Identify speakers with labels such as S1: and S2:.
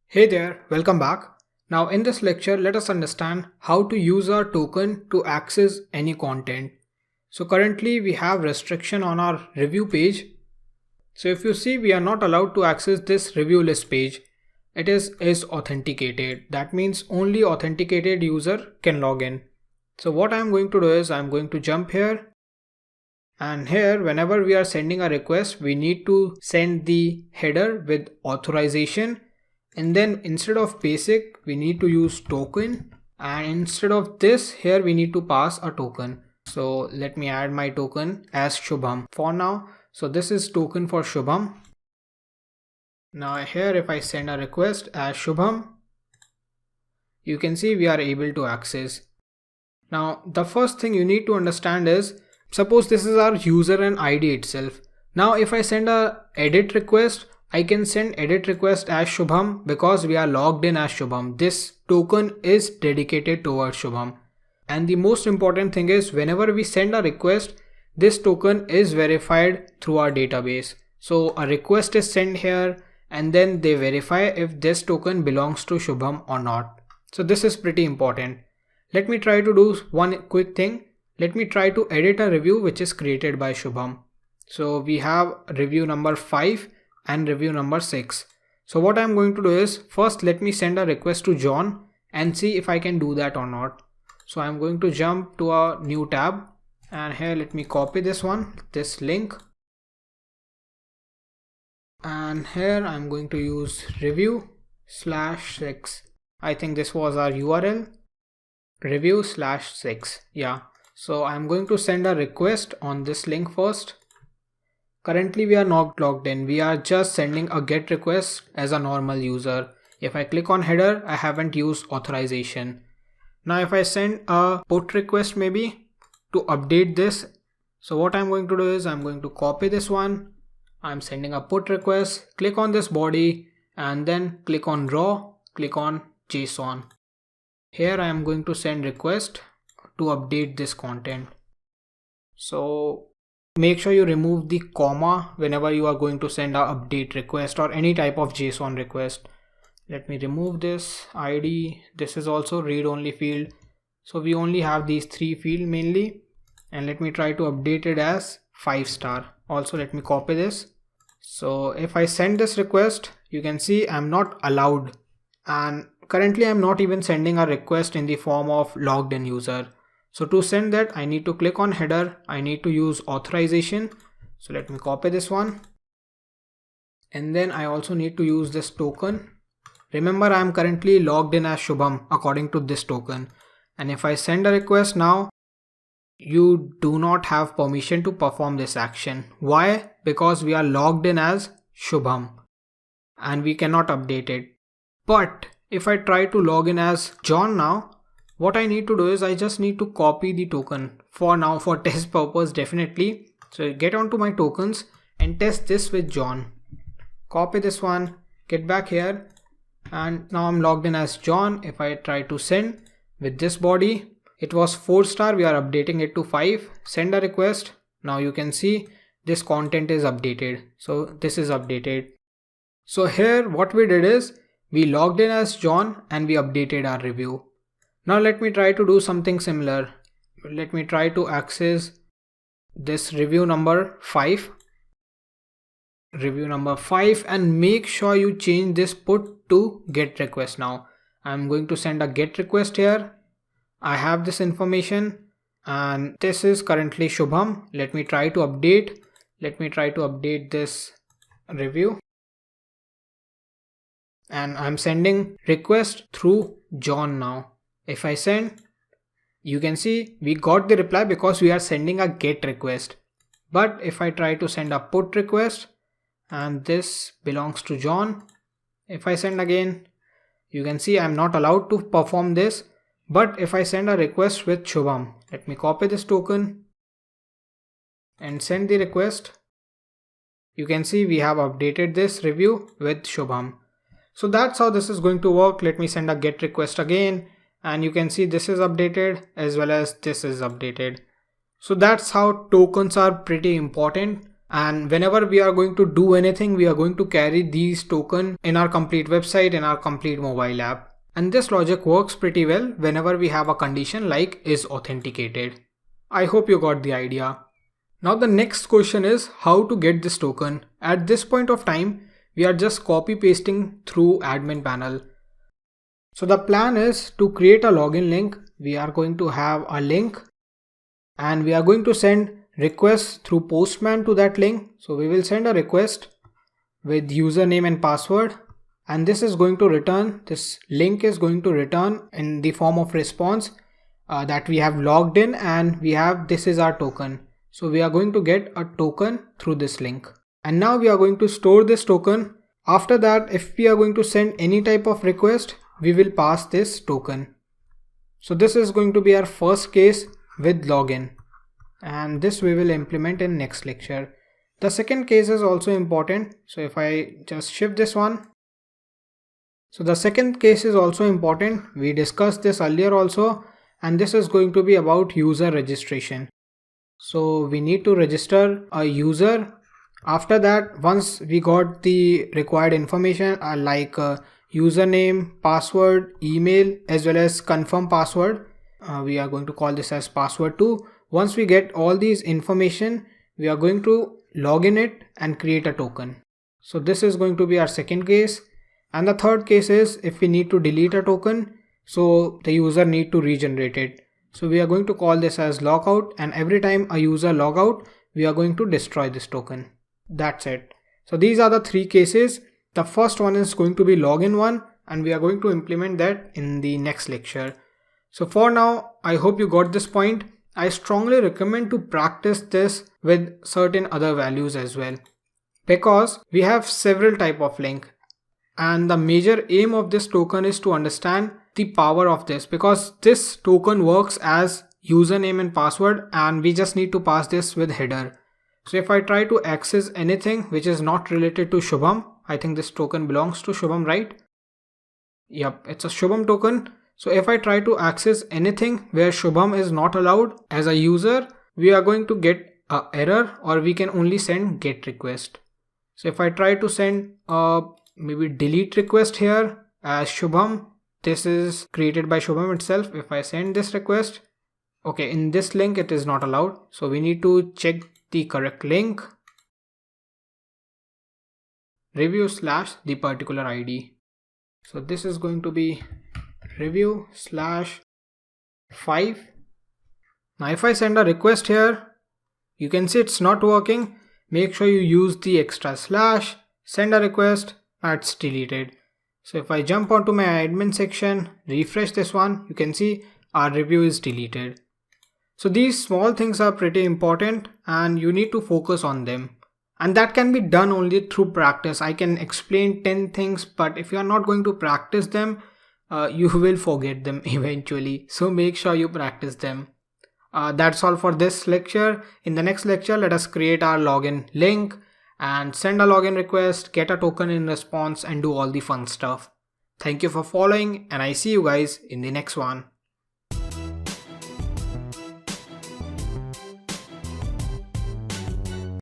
S1: Hey there, welcome back. Now in this lecture, let us understand how to use our token to access any content. So currently we have restriction on our review page. So if you see, we are not allowed to access this review list page. It is authenticated. That means only authenticated user can log in. So what I'm going to do is I'm going to jump here. And here, whenever we are sending a request, we need to send the header with authorization. And then instead of basic, we need to use token. And instead of this, here we need to pass a token. So let me add my token as Shubham for now. So this is token for Shubham. Now here, if I send a request as Shubham, you can see we are able to access. Now the first thing you need to understand is, suppose this is our user and ID itself. Now if I send a edit request, I can send edit request as Shubham because we are logged in as Shubham. This token is dedicated towards Shubham. And the most important thing is, whenever we send a request, this token is verified through our database. So a request is sent here and then they verify if this token belongs to Shubham or not. So this is pretty important. Let me try to do one quick thing. Let me try to edit a review which is created by Shubham. So we have review number 5 and review number 6. So what I'm going to do is, first let me send a request to John and see if I can do that or not. So I'm going to jump to a new tab and here let me copy this link. And here I'm going to use review/6. I think this was our URL, review/6. Yeah. So I'm going to send a request on this link first. Currently we are not logged in. We are just sending a GET request as a normal user. If I click on header, I haven't used authorization. Now if I send a put request maybe to update this. So what I'm going to do is I'm going to copy this one. I'm sending a put request. Click on this body and then click on raw, click on JSON. Here I am going to send request to update this content. So make sure you remove the comma whenever you are going to send a update request or any type of JSON request. Let me remove this ID. This is also read only field. So we only have these 3 fields mainly. And let me try to update it as 5-star. Also let me copy this. So if I send this request, you can see I'm not allowed. And currently I'm not even sending a request in the form of logged in user. So to send that, I need to click on header. I need to use authorization. So let me copy this one. And then I also need to use this token. Remember, I am currently logged in as Shubham according to this token. And if I send a request now, you do not have permission to perform this action. Why? Because we are logged in as Shubham and we cannot update it. But if I try to log in as John now, what I need to do is I just need to copy the token for now, for test purpose definitely. So get onto my tokens and test this with John. Copy this one, get back here, and now I'm logged in as John. If I try to send with this body, it was 4-star, we are updating it to 5. Send a request. Now you can see this content is updated. So this is updated. So here what we did is we logged in as John and we updated our review. Now let me try to do something similar. Let me try to access this review number 5. Review number 5, and make sure you change this put to get request. Now I'm going to send a get request here. I have this information and this is currently Shubham. Let me try to update. Let me try to update this review. And I'm sending request through John now. If I send, you can see we got the reply because we are sending a get request. But if I try to send a put request and this belongs to John, if I send again, you can see I'm not allowed to perform this. But if I send a request with Shubham, let me copy this token and send the request. You can see we have updated this review with Shubham. So that's how this is going to work. Let me send a get request again. And you can see this is updated as well as this is updated. So that's how tokens are pretty important. and whenever we are going to do anything, we are going to carry these tokens in our complete website, in our complete mobile app. And this logic works pretty well whenever we have a condition like is authenticated. I hope you got the idea. Now the next question is how to get this token. At this point of time, we are just copy pasting through admin panel. So the plan is to create a login link. We are going to have a link and we are going to send requests through Postman to that link. So we will send a request with username and password, and this is going to return, this link is going to return in the form of response that we have logged in, and we have, this is our token. So we are going to get a token through this link, and now we are going to store this token. After that, if we are going to send any type of request, we will pass this token. So this is going to be our first case with login, and this we will implement in next lecture. The second case is also important. So if I just shift this one, so the second case is also important. We discussed this earlier also, and this is going to be about user registration. So we need to register a user. After that, once we got the required information like username, password, email, as well as confirm password, we are going to call this as password 2. Once we get all these information, we are going to log in it and create a token. So this is going to be our second case. And the third case is if we need to delete a token, so the user need to regenerate it. So we are going to call this as logout, and every time a user log out, we are going to destroy this token. That's it. So these are the three cases. The first one is going to be login one, and we are going to implement that in the next lecture. So for now, I hope you got this point. I strongly recommend to practice this with certain other values as well, because we have several type of link, and the major aim of this token is to understand the power of this, because this token works as username and password, and we just need to pass this with header. So if I try to access anything which is not related to Shubham, I think this token belongs to Shubham, right? Yep, it's a Shubham token. So if I try to access anything where Shubham is not allowed as a user, we are going to get an error, or we can only send get request. So if I try to send maybe delete request here as Shubham, this is created by Shubham itself. If I send this request, okay, in this link it is not allowed. So we need to check the correct link, review / the particular ID. So this is going to be review /5. Now if I send a request here, you can see it's not working. Make sure you use the extra slash, send a request, and it's deleted. So if I jump onto my admin section, refresh this one, you can see our review is deleted. So these small things are pretty important and you need to focus on them. And that can be done only through practice. I can explain 10 things, but if you are not going to practice them, you will forget them eventually. So make sure you practice them. That's all for this lecture. In the next lecture, let us create our login link and send a login request, get a token in response, and do all the fun stuff. Thank you for following, and I see you guys in the next one.